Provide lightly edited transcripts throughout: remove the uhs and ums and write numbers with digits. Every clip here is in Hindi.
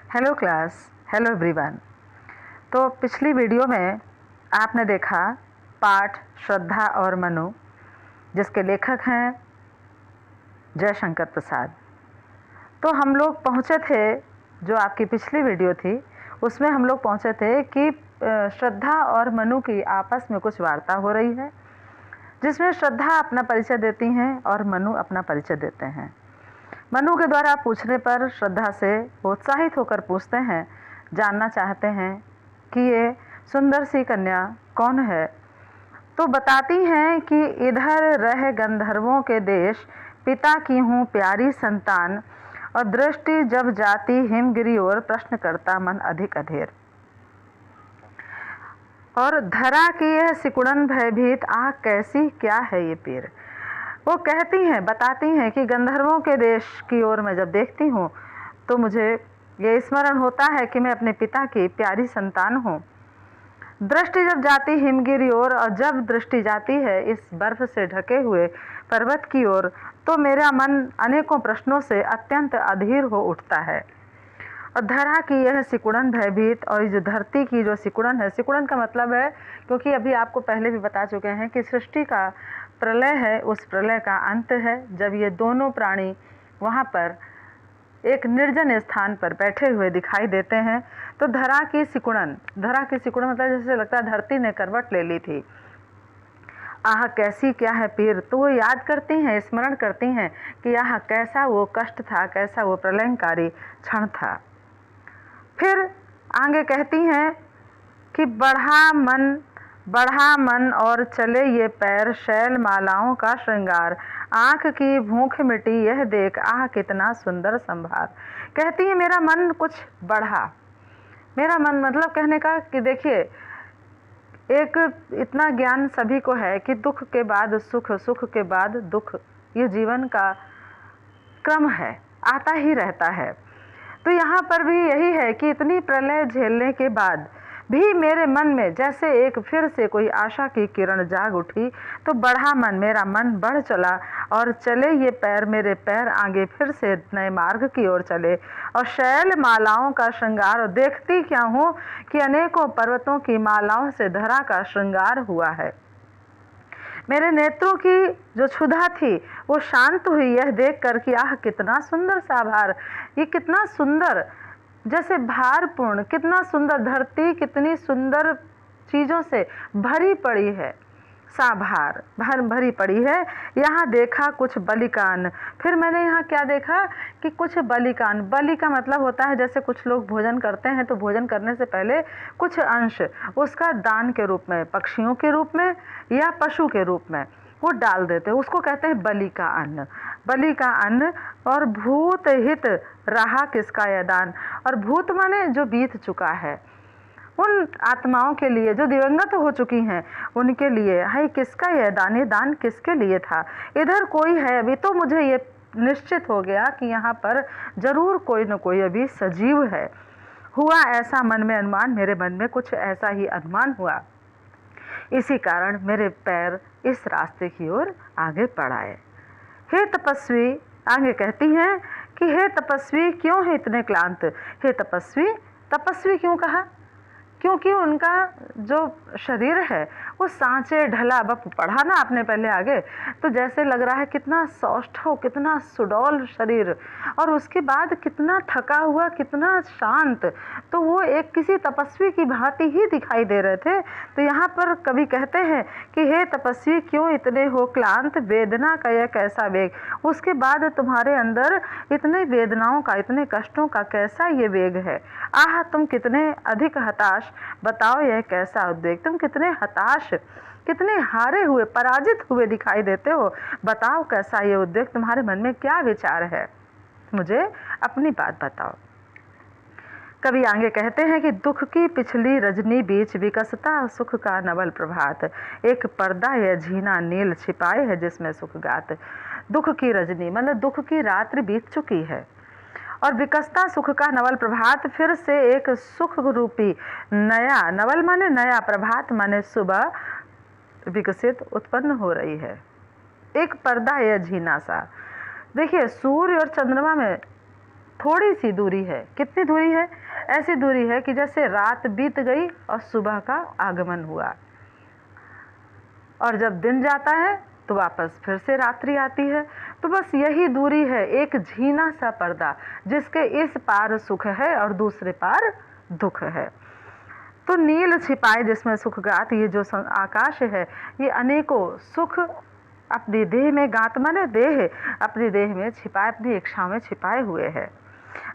Hello class, hello everyone. तो पिछली वीडियो में आपने देखा पाठ श्रद्धा और मनु, जिसके लेखक हैं जयशंकर प्रसाद। तो हम लोग पहुँचे थे, जो आपकी पिछली वीडियो थी उसमें हम लोग पहुँचे थे कि श्रद्धा और मनु की आपस में कुछ वार्ता हो रही है, जिसमें श्रद्धा अपना परिचय देती हैं और मनु अपना परिचय देते हैं। मनु के द्वारा पूछने पर श्रद्धा से उत्साहित होकर पूछते हैं, जानना चाहते हैं कि ये सुंदर सी कन्या कौन है। तो बताती हैं कि इधर रह गंधर्वों के देश, पिता की हूँ प्यारी संतान, और दृष्टि जब जाती हिमगिरी और प्रश्न करता मन अधिक अधेर। और धरा की यह सिकुड़न भयभीत, आह कैसी क्या है ये पीर। वो कहती हैं, बताती हैं कि गंधर्वों के देश की ओर मैं जब देखती हूँ तो मुझे ये स्मरण होता है कि मैं अपने पिता की प्यारी संतान हूँ। दृष्टि जब जाती हिमगिरी ओर, और जब दृष्टि जाती है इस बर्फ से ढके हुए पर्वत की ओर, तो मेरा मन अनेकों प्रश्नों से अत्यंत अधीर हो उठता है। और धरा की यह सिकुड़न भयभीत, और जो धरती की जो सिकुड़न है, सिकुड़न का मतलब है, क्योंकि अभी आपको पहले भी बता चुके हैं कि सृष्टि का प्रलय है, उस प्रलय का अंत है जब ये दोनों प्राणी वहाँ पर एक निर्जन स्थान पर बैठे हुए दिखाई देते हैं। तो धरा की सिकुड़न मतलब जैसे लगता है धरती ने करवट ले ली थी। आह कैसी क्या है पीर, तो वो याद करती हैं, स्मरण करती हैं कि आह कैसा वो कष्ट था, कैसा वो प्रलयंकारी क्षण था। फिर आगे कहती हैं कि बढ़ा मन और चले ये पैर, शैल मालाओं का श्रृंगार, आँख की भूख मिटी यह देख, आह कितना सुंदर संभार। कहती है मेरा मन कुछ बढ़ा। मेरा मन मतलब कहने का कि देखिए, एक इतना ज्ञान सभी को है कि दुख के बाद सुख, सुख के बाद दुख, ये जीवन का क्रम है, आता ही रहता है। तो यहाँ पर भी यही है कि इतनी प्रलय झेलने के बाद भी मेरे मन में जैसे एक फिर से कोई आशा की किरण जाग उठी। तो बढ़ा मन, मेरा मन बढ़ चला, और चले ये पैर, मेरे पैर आगे फिर से नए मार्ग की ओर चले। और शैल मालाओं का श्रृंगार, और देखती क्या हूँ कि अनेकों पर्वतों की मालाओं से धरा का श्रृंगार हुआ है। मेरे नेत्रों की जो क्षुधा थी वो शांत हुई यह देख कर कि आह कितना सुंदर सा भार, ये कितना सुंदर, जैसे भारपूर्ण, कितना सुंदर धरती, कितनी सुंदर चीज़ों से भरी पड़ी है, साभार भरी पड़ी है। यहाँ देखा कुछ बलिकान। फिर मैंने यहाँ क्या देखा कि कुछ बलिकान, बलि का मतलब होता है जैसे कुछ लोग भोजन करते हैं तो भोजन करने से पहले कुछ अंश उसका दान के रूप में, पक्षियों के रूप में या पशु के रूप में वो डाल देते हैं, उसको कहते हैं बलि का अन्न। बलि का अन्न। और भूत हित रहा किसका यह दान, और भूत माने जो बीत चुका है, उन आत्माओं के लिए जो दिवंगत हो चुकी हैं उनके लिए है किसका यह दान, ये दान किसके लिए था। इधर कोई है अभी, तो मुझे ये निश्चित हो गया कि यहाँ पर जरूर कोई न कोई अभी सजीव है। हुआ ऐसा मन में अनुमान, मेरे मन में कुछ ऐसा ही अनुमान हुआ, इसी कारण मेरे पैर इस रास्ते की ओर आगे बढ़ाए। हे तपस्वी, आगे कहती हैं कि हे तपस्वी क्यों है इतने क्लांत। हे तपस्वी, तपस्वी क्यों कहा, क्योंकि उनका जो शरीर है वो सांचे ढला, अब पढ़ा ना आपने पहले आगे, तो जैसे लग रहा है कितना सौष्ठव, कितना सुडौल शरीर, और उसके बाद कितना थका हुआ, कितना शांत। तो वो एक किसी तपस्वी की भांति ही दिखाई दे रहे थे। तो यहाँ पर कवि कहते हैं कि हे तपस्वी क्यों इतने हो क्लांत, वेदना का यह कैसा वेग। उसके बाद तुम्हारे अंदर इतने वेदनाओं का, इतने कष्टों का कैसा ये वेग है। आह तुम कितने अधिक हताश, बताओ यह कैसा उद्वेग। तुम कितने हताश, कितने हारे हुए, पराजित हुए दिखाई देते हो। बताओ कैसा ये उद्वेग, तुम्हारे मन में क्या विचार है, मुझे अपनी बात बताओ। कवि आगे कहते हैं कि दुख की पिछली रजनी बीच विकसता सुख का नवल प्रभात, एक पर्दा यह झीना नील छिपाए है जिसमें सुख गात। दुख की रजनी मतलब दुख की रात्रि बीत चुकी है, और विकसता सुख का नवल प्रभात, फिर से एक सुख रूपी नया, नवल माने नया, प्रभात माने सुबह, विकसित उत्पन्न हो रही है। एक पर्दा या झीना सा। देखिए सूर्य और चंद्रमा में थोड़ी सी दूरी है। कितनी दूरी है? ऐसी दूरी है कि जैसे रात बीत गई और सुबह का आगमन हुआ, और जब दिन जाता है तो वापस फिर से रात्रि आती है। तो बस यही दूरी है, एक झीना सा पर्दा, जिसके इस पार सुख है और दूसरे पार दुख है। तो नील छिपाए जिसमें सुख गात, ये जो आकाश है, ये अनेकों सुख अपनी देह में गात, माने देह अपनी देह में छिपाए, अपनी इच्छाओं में छिपाए हुए है।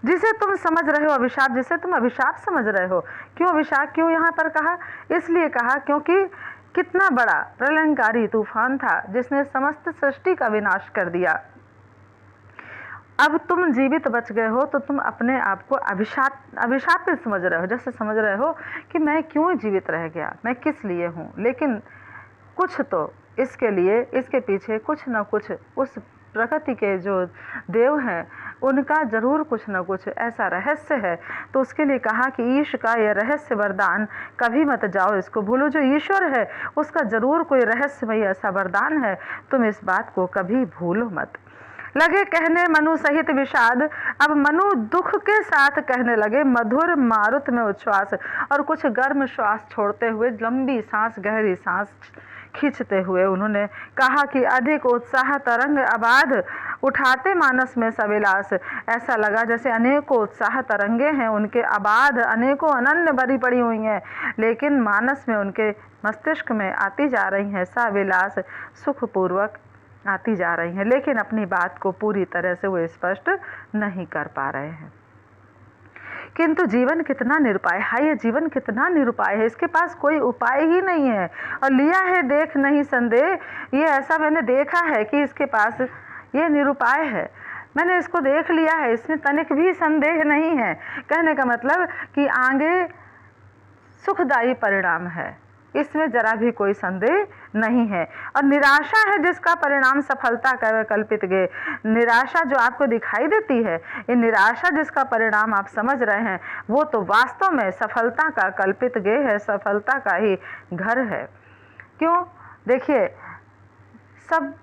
जिसे तुम समझ रहे हो अभिशाप, जिसे तुम अभिशाप समझ रहे हो। क्यों अभिशाप, क्यों यहाँ पर कहा? इसलिए कहा क्योंकि कितना बड़ा प्रलयंकारी तूफान था जिसने समस्त सृष्टि का विनाश कर दिया। अब तुम जीवित बच गए हो तो तुम अपने आप को अभिशापित समझ रहे हो, जैसे समझ रहे हो कि मैं क्यों जीवित रह गया, मैं किस लिए हूँ। लेकिन कुछ तो इसके लिए, इसके पीछे कुछ न कुछ उस प्रकृति के जो देव हैं उनका जरूर कुछ न कुछ ऐसा रहस्य है। तो उसके लिए कहा कि ईश का यह रहस्य वरदान कभी मत जाओ, इसको भूलो। जो ईश्वर है उसका जरूर कोई रहस्यमयी ऐसा वरदान है, तुम इस बात को कभी भूलो मत। लगे कहने मनु सहित विषाद, अब मनु दुख के साथ कहने लगे मधुर मारुत में उच्छ्वास, और कुछ गर्म श्वास छोड़ते हुए, लंबी सांस, गहरी सांस खींचते हुए उन्होंने कहा कि अधिक उत्साह तरंग अबाध उठाते मानस में सविलास। ऐसा लगा जैसे अनेकों उत्साह तरंगे हैं, उनके अबाध अनेकों अनन्य भरी पड़ी हुई हैं, लेकिन मानस में, उनके मस्तिष्क में आती जा रही हैं सविलास, सुखपूर्वक आती जा रही हैं, लेकिन अपनी बात को पूरी तरह से वो स्पष्ट नहीं कर पा रहे हैं। किंतु जीवन कितना निरुपाय है, ये जीवन कितना निरुपाय है, इसके पास कोई उपाय ही नहीं है। और लिया है देख नहीं संदेह, ये ऐसा मैंने देखा है कि इसके पास ये निरुपाय है, मैंने इसको देख लिया है, इसमें तनिक भी संदेह नहीं है। कहने का मतलब कि आगे सुखदायी परिणाम है, इसमें जरा भी कोई संदेह नहीं है। और निराशा है जिसका परिणाम सफलता का कल्पित गे, निराशा जो आपको दिखाई देती है, ये निराशा जिसका परिणाम आप समझ रहे हैं, वो तो वास्तव में सफलता का कल्पित गे है, सफलता का ही घर है। क्यों? देखिए, सब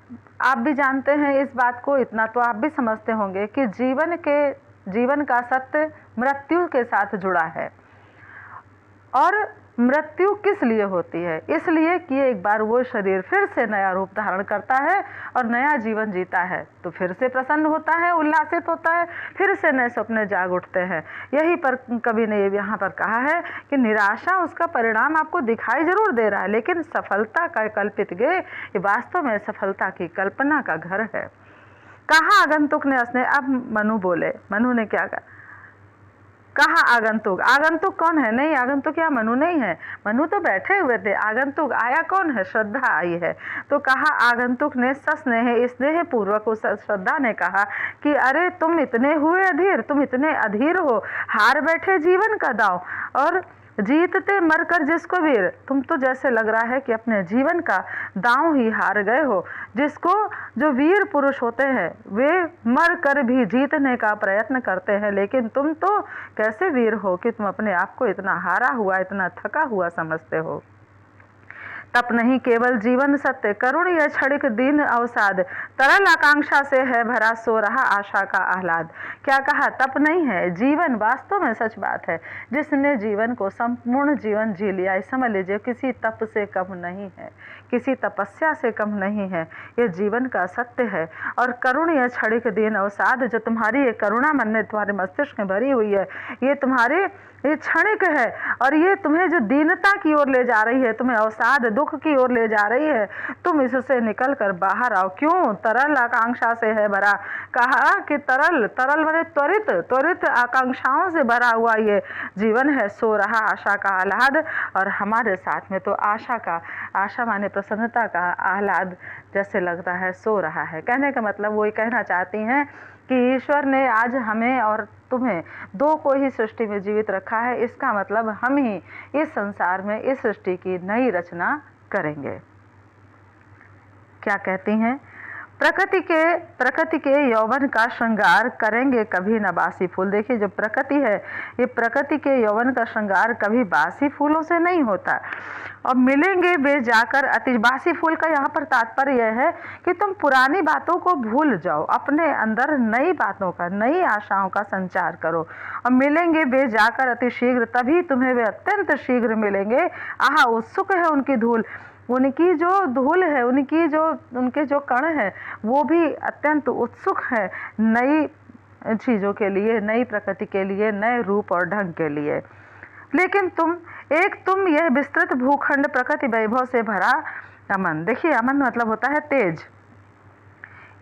आप भी जानते हैं इस बात को, इतना तो आप भी समझते होंगे कि जीवन का सत्य मृत्यु के साथ जुड़ा है। और मृत्यु किस लिए होती है? इसलिए कि एक बार वो शरीर फिर से नया रूप धारण करता है और नया जीवन जीता है, तो फिर से प्रसन्न होता है, उल्लासित होता है, फिर से नए सपने जाग उठते हैं। यही पर कवि ने यहाँ पर कहा है कि निराशा उसका परिणाम आपको दिखाई जरूर दे रहा है, लेकिन सफलता का कल्पित गे, ये वास्तव में सफलता की कल्पना का घर है। कहा आगंतुक ने असने, अब मनु बोले, मनु ने क्या कहा आगंतुक, आगंतुक कौन है? नहीं, आगंतुक या मनु नहीं है, मनु तो बैठे हुए थे, आगंतुक आया कौन है? श्रद्धा आई है। तो कहा आगंतुक ने सस्नेह, स्नेह पूर्वक उस श्रद्धा ने कहा कि अरे तुम इतने हुए अधीर, तुम इतने अधीर हो, हार बैठे जीवन का दांव और जीतते मरकर जिसको वीर। तुम तो जैसे लग रहा है कि अपने जीवन का दांव ही हार गए हो। जिसको, जो वीर पुरुष होते हैं वे मर कर भी जीतने का प्रयत्न करते हैं, लेकिन तुम तो कैसे वीर हो कि तुम अपने आप को इतना हारा हुआ, इतना थका हुआ समझते हो। तप नहीं केवल जीवन सत्य, करुण यह क्षणिक दीन अवसाद, तरल आकांक्षा से है भरा सो रहा आशा का आह्लाद। क्या कहा? तप नहीं है, जीवन वास्तव में सच बात है। जिसने जीवन को संपूर्ण जीवन जी लिया, समझ लीजिए किसी तप से कम नहीं है, किसी तपस्या से कम नहीं है, ये जीवन का सत्य है। और करुण यह क्षणिक दीन अवसाद, जो तुम्हारी ये करुणा मन में, तुम्हारे मस्तिष्क में भरी हुई है, ये तुम्हारे ये क्षणिक है, और ये तुम्हें जो दीनता की ओर ले जा रही है, तुम्हें अवसाद दुख की ओर ले जा रही है, तुम इससे निकल कर बाहर आओ। क्यों? तरल आकांक्षा से है भरा। कहा कि तरल, तरल माने त्वरित, त्वरित आकांक्षाओं से भरा हुआ ये जीवन है, सो रहा आशा का आह्लाद। और हमारे साथ में तो आशा का, आशा माने प्रसन्नता का, आह्लाद जैसे लगता है सो रहा है। कहने का मतलब वो ये कहना चाहती हैं कि ईश्वर ने आज हमें और तुम्हें दो को ही सृष्टि में जीवित रखा है, इसका मतलब हम ही इस संसार में इस सृष्टि की नई रचना करेंगे। क्या कहती हैं? प्रकृति के यौवन का श्रृंगार करेंगे कभी न बासी फूल। देखिए जो प्रकृति है, ये प्रकृति के यौवन का श्रृंगार कभी बासी फूलों से नहीं होता। और मिलेंगे वे जाकर अति। बासी फूल का यहाँ पर तात्पर्य यह है कि तुम पुरानी बातों को भूल जाओ, अपने अंदर नई बातों का, नई आशाओं का संचार करो। और मिलेंगे वे जाकर अति शीघ्र, तभी तुम्हें वे अत्यंत शीघ्र मिलेंगे। आहा उत्सुक है उनकी धूल, उनकी जो धूल है, उनके जो कण है, वो भी अत्यंत उत्सुक है नई चीज़ों के लिए, नई प्रकृति के लिए, नए रूप और ढंग के लिए। लेकिन तुम यह विस्तृत भूखंड प्रकृति वैभव से भरा अमन। देखिए अमन मतलब होता है तेज।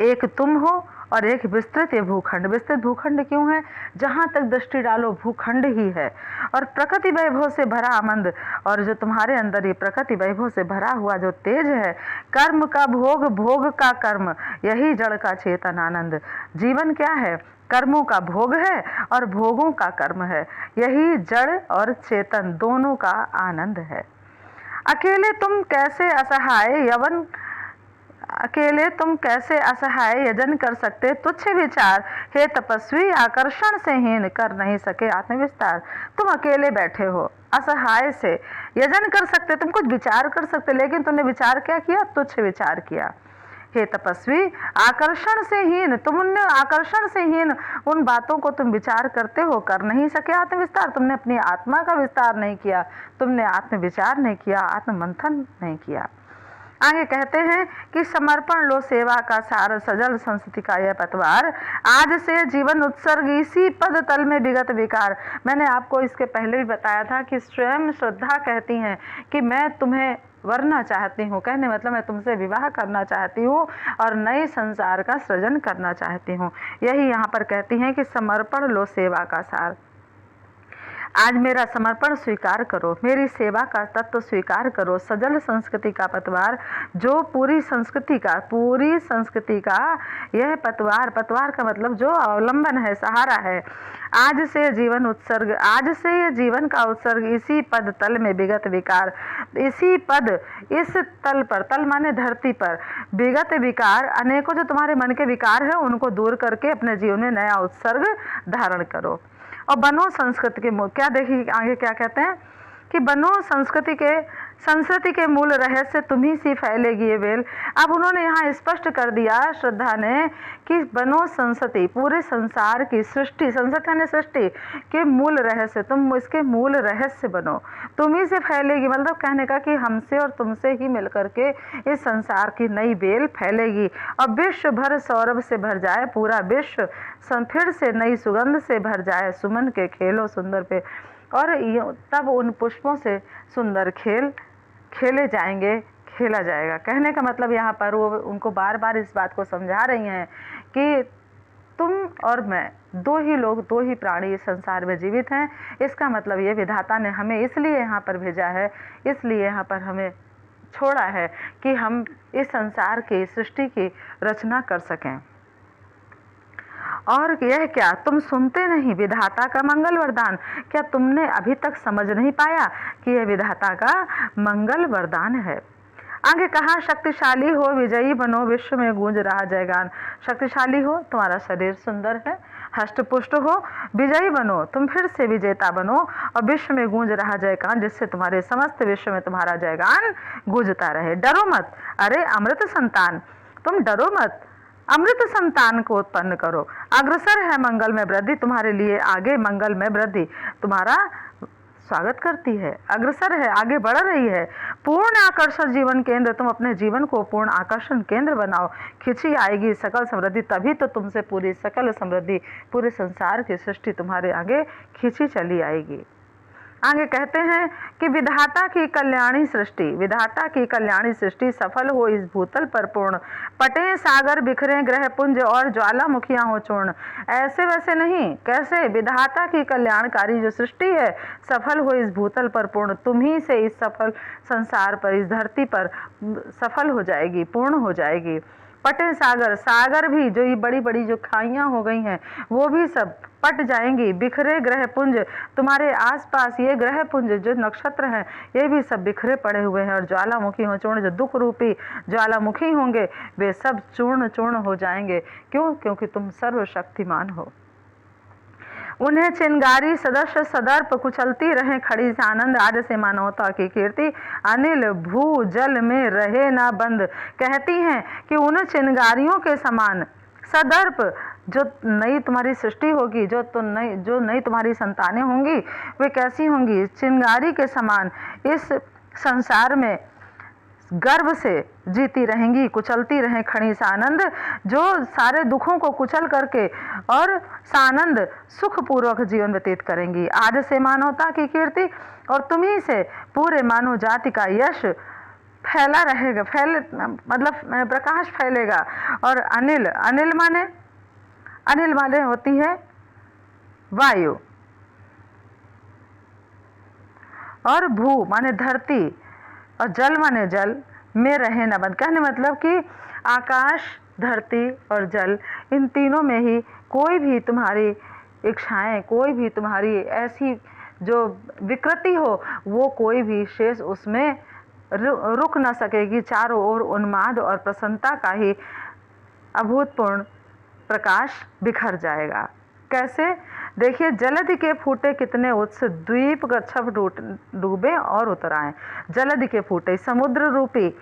एक तुम हो और एक विस्तृत ये भूखंड। विस्तृत भूखंड क्यों है? जहाँ तक दृष्टि डालो भूखंड ही है। और प्रकृति वैभव से भरा आनंद, और जो तुम्हारे अंदर ये प्रकृति वैभव से भरा हुआ जो तेज है, कर्म का भोग, भोग का कर्म, यही जड़ का चेतन आनंद। जीवन क्या है? कर्मों का भोग है और भोगों का कर्म है। यही जड़ और चेतन दोनों का आनंद है। अकेले तुम कैसे असहाय यजन कर सकते तुच्छ विचार, हे तपस्वी आकर्षण से हीन कर नहीं सके आत्मविस्तार। तुम अकेले बैठे हो, असहाय से यजन कर सकते, तुम कुछ विचार कर सकते, लेकिन तुमने विचार क्या किया? तुच्छ विचार किया। हे तपस्वी आकर्षण से हीन, तुमने आकर्षण से हीन उन बातों को तुम विचार करते हो, कर नहीं सके आत्मविस्तार। तुमने अपनी आत्मा का विस्तार नहीं किया, तुमने आत्म विचार नहीं किया, आत्म मंथन नहीं किया। आगे कहते हैं कि समर्पण लो सेवा का सार, सजल संस्कृति का यह पतवार, आज से जीवन उत्सर्ग इसी पद तल में विगत विकार। मैंने आपको इसके पहले भी बताया था कि स्वयं श्रद्धा कहती हैं कि मैं तुम्हें वरना चाहती हूँ, कहने मतलब मैं तुमसे विवाह करना चाहती हूँ और नए संसार का सृजन करना चाहती हूँ। यही यहाँ पर कहती हैं कि समर्पण लो सेवा का सार। आज मेरा समर्पण स्वीकार करो, मेरी सेवा का तत्व स्वीकार करो। सजल संस्कृति का पतवार, जो पूरी संस्कृति का यह पतवार, पतवार का मतलब जो अवलंबन है, सहारा है। आज से जीवन उत्सर्ग, आज से ये जीवन का उत्सर्ग इसी पद तल में विगत विकार, इसी पद, इस तल पर, तल माने धरती पर, विगत विकार, अनेकों जो तुम्हारे मन के विकार है उनको दूर करके अपने जीवन में नया उत्सर्ग धारण करो। और बनो संस्कृति के मूल, क्या देखिए आगे क्या कहते हैं कि बनो संस्कृति के मूल रहस्य तुम्ही सी फैलेगी ये वेल। अब उन्होंने यहाँ स्पष्ट कर दिया श्रद्धा ने कि बनो संस्कृति, पूरे संसार की सृष्टि, संस्कृति यानी सृष्टि के मूल रहस्य, तुम इसके मूल रहस्य बनो, तुम्ही से फैलेगी। मतलब कहने का कि हमसे और तुमसे ही मिलकर के इस संसार की नई बेल फैलेगी और विश्व भर सौरभ से भर जाए, पूरा विश्व फिर से नई सुगंध से भर जाए। सुमन के खेलो सुंदर पे, और तब उन पुष्पों से सुंदर खेल खेले जाएंगे, खेला जाएगा। कहने का मतलब यहाँ पर वो उनको बार बार इस बात को समझा रही हैं कि तुम और मैं, दो ही लोग, दो ही प्राणी इस संसार में जीवित हैं। इसका मतलब ये विधाता ने हमें इसलिए यहाँ पर भेजा है, इसलिए यहाँ पर हमें छोड़ा है कि हम इस संसार की सृष्टि की रचना कर सकें। और यह क्या तुम सुनते नहीं विधाता का मंगल वरदान? क्या तुमने अभी तक समझ नहीं पाया कि यह विधाता का मंगल वरदान है? आगे कहा शक्तिशाली हो, विजयी बनो, विश्व में गूंज रहा जयगान। शक्तिशाली हो, तुम्हारा शरीर सुंदर है, हष्ट पुष्ट हो, विजयी बनो, तुम फिर से विजेता बनो और विश्व में गूंज रहा जयगान, जिससे तुम्हारे समस्त विश्व में तुम्हारा जयगान गूंजता रहे। डरो मत, अरे अमृत संतान, तुम डरो मत, अमृत संतान को उत्पन्न करो। अग्रसर है मंगल में वृद्धि, तुम्हारे लिए आगे मंगल में वृद्धि तुम्हारा स्वागत करती है, अग्रसर है, आगे बढ़ रही है। पूर्ण आकर्षण जीवन केंद्र, तुम अपने जीवन को पूर्ण आकर्षण केंद्र बनाओ, खिंची आएगी सकल समृद्धि, तभी तो तुमसे पूरी सकल समृद्धि, पूरे संसार की सृष्टि तुम्हारे आगे खिंची चली आएगी। आगे कहते हैं कि विधाता की कल्याणी सृष्टि, विधाता की कल्याणी सृष्टि सफल हो इस भूतल पर पूर्ण, पटे सागर बिखरे ग्रह पुंज और ज्वालामुखियां हो चूर्ण। ऐसे वैसे नहीं, कैसे? विधाता की कल्याणकारी जो सृष्टि है सफल हो इस भूतल पर पूर्ण, तुम ही से इस सफल संसार पर, इस धरती पर सफल हो जाएगी, पूर्ण हो जाएगी। पटे सागर, सागर भी जो ये बड़ी बड़ी जो खाइयाँ हो गई हैं वो भी सब पट जाएंगी। बिखरे ग्रहपुंज तुम्हारे आसपास, ये ग्रहपुंज जो नक्षत्र हैं ये भी सब बिखरे पड़े हुए हैं, और ज्वालामुखी हो चूर्ण, जो दुख रूपी ज्वालामुखी होंगे वे सब चूर्ण चूर्ण हो जाएंगे। क्यों? क्योंकि तुम सर्वशक्तिमान हो। उन्हें चिंगारी सदस्य सदर्प कुचलती रहे खड़ी से आनंद, आज से मानवता की कीर्ति अनिल भू जल में रहे ना बंद। कहती हैं कि उन चिंगारियों के समान सदर्प जो नई तुम्हारी सृष्टि होगी, जो नई तुम्हारी संतानें होंगी वे कैसी होंगी? चिंगारी के समान इस संसार में गर्व से जीती रहेंगी, कुचलती रहें खड़ी सानंद, जो सारे दुखों को कुचल करके और सानंद सुखपूर्वक जीवन व्यतीत करेंगी। आज से मानवता की कीर्ति और तुम्ही से पूरे मानव जाति का यश फैला रहेगा, मतलब प्रकाश फैलेगा। और अनिल माने होती है वायु, और भू माने धरती, और जल माने जल में रहे न बंद। कहने मतलब कि आकाश, धरती और जल, इन तीनों में ही कोई भी तुम्हारी इच्छाएं, कोई भी तुम्हारी ऐसी जो विकृति हो, वो कोई भी शेष उसमें रुक न सकेगी। चारों ओर उन्माद और प्रसन्नता का ही अभूतपूर्ण प्रकाश बिखर जाएगा। कैसे? देखिए, जलधि के फूटे कितने उत्स, द्वीप गच्छव डूबे और उतर आए। जलधि के फूटे, समुद्र रूपी,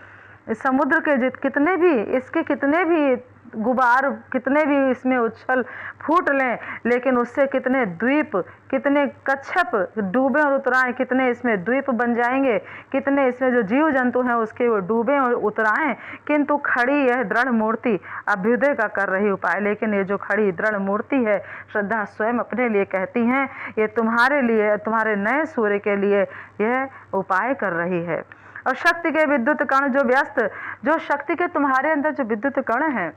समुद्र के कितने भी, इसके कितने भी गुबार, कितने भी इसमें उछल फूट लें, लेकिन उससे कितने द्वीप, कितने कच्छप डूबे और उतराएं, कितने इसमें द्वीप बन जाएंगे, कितने इसमें जो जीव जंतु हैं उसके वो डूबे और उतराएं। किंतु खड़ी यह दृढ़ मूर्ति अभ्युदय का कर रही उपाय। लेकिन ये जो खड़ी दृढ़ मूर्ति है, श्रद्धा स्वयं अपने लिए कहती हैं, ये तुम्हारे लिए, तुम्हारे नए सूर्य के लिए यह उपाय कर रही है। और शक्ति के विद्युत कण जो व्यस्त, जो शक्ति के तुम्हारे अंदर जो विद्युत कण हैं,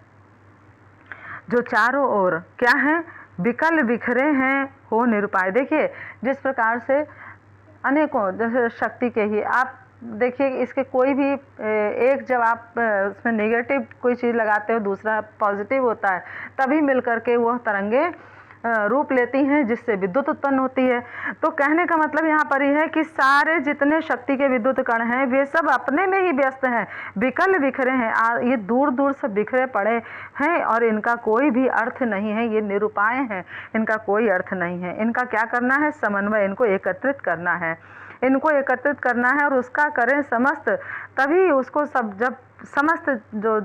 जो चारों ओर क्या हैं? विकल बिखरे हैं, हो निरुपाय। देखिए, जिस प्रकार से अनेकों, जैसे शक्ति के ही आप देखिए, इसके कोई भी एक, जब आप उसमें नेगेटिव कोई चीज़ लगाते हो, दूसरा पॉजिटिव होता है, तभी मिलकर के वह तरंगे रूप लेती हैं, जिससे विद्युत उत्पन्न होती है। तो कहने का मतलब यहाँ पर यह है कि सारे जितने शक्ति के विद्युत कण हैं वे सब अपने में ही व्यस्त हैं, विकल बिखरे हैं, ये दूर दूर से बिखरे पड़े हैं, और इनका कोई भी अर्थ नहीं है, ये निरुपाय हैं, इनका कोई अर्थ नहीं है। इनका क्या करना है? समन्वय, इनको एकत्रित करना है, इनको एकत्रित करना है, और उसका करें समस्त, तभी उसको सब, जब समस्त जो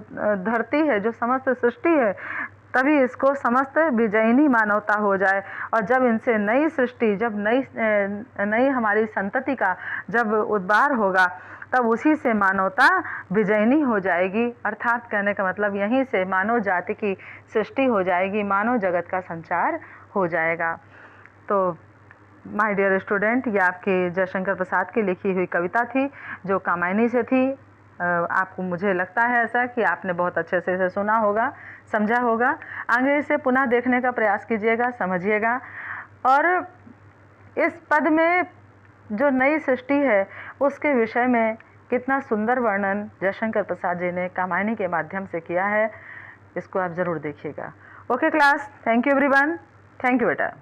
धरती है, जो समस्त सृष्टि है, तभी इसको समस्त विजयिनी मानवता हो जाए। और जब इनसे नई सृष्टि, जब नई हमारी संतति का जब उद्धार होगा, तब उसी से मानवता विजयिनी हो जाएगी। अर्थात कहने का मतलब यहीं से मानव जाति की सृष्टि हो जाएगी, मानव जगत का संचार हो जाएगा। तो माय डियर स्टूडेंट, ये आपके जयशंकर प्रसाद की लिखी हुई कविता थी, जो कामायनी से थी। आपको, मुझे लगता है ऐसा कि आपने बहुत अच्छे से इसे सुना होगा, समझा होगा। आगे इसे पुनः देखने का प्रयास कीजिएगा, समझिएगा। और इस पद में जो नई सृष्टि है उसके विषय में कितना सुंदर वर्णन जयशंकर प्रसाद जी ने कामायनी के माध्यम से किया है, इसको आप ज़रूर देखिएगा। Okay class, thank you everyone, thank you बेटा।